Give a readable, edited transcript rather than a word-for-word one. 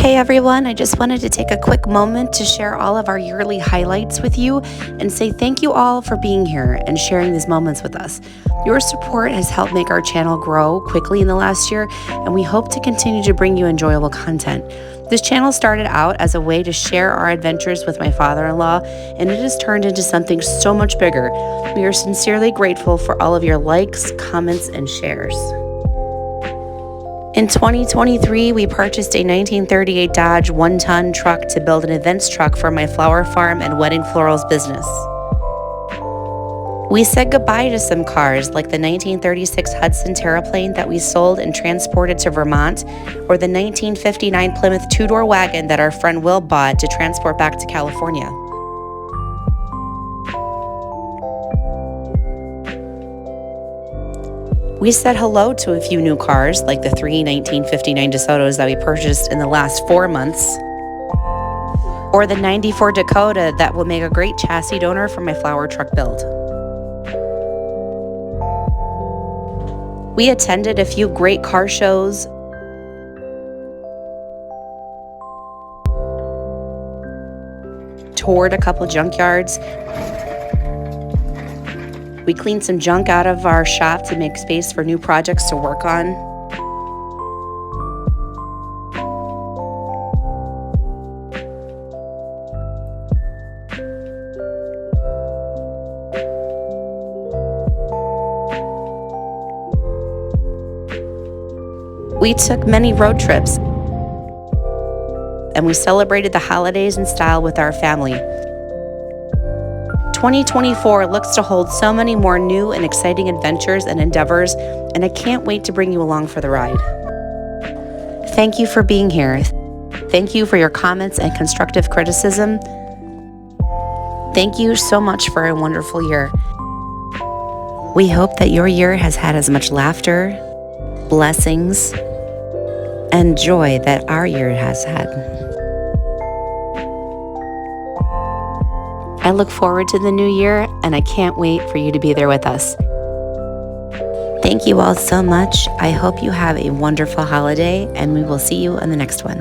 Hey everyone, I just wanted to take a quick moment to share all of our yearly highlights with you and say thank you all for being here and sharing these moments with us. Your support has helped make our channel grow quickly in the last year, and we hope to continue to bring you enjoyable content. This channel started out as a way to share our adventures with my father-in-law, and it has turned into something so much bigger. We are sincerely grateful for all of your likes, comments, and shares. In 2023, we purchased a 1938 Dodge 1-ton truck to build an events truck for my flower farm and wedding florals business. We said goodbye to some cars like the 1936 Hudson Terraplane that we sold and transported to Vermont, or the 1959 Plymouth two-door wagon that our friend Will bought to transport back to California. We said hello to a few new cars, like the three 1959 DeSotos that we purchased in the last 4 months, or the 94 Dakota that will make a great chassis donor for my flower truck build. We attended a few great car shows, toured a couple junkyards. We cleaned some junk out of our shop to make space for new projects to work on. We took many road trips, and we celebrated the holidays in style with our family. 2024 looks to hold so many more new and exciting adventures and endeavors, and I can't wait to bring you along for the ride. Thank you for being here. Thank you for your comments and constructive criticism. Thank you so much for a wonderful year. We hope that your year has had as much laughter, blessings, and joy that our year has had. I look forward to the new year, and I can't wait for you to be there with us. Thank you all so much. I hope you have a wonderful holiday, and we will see you on the next one.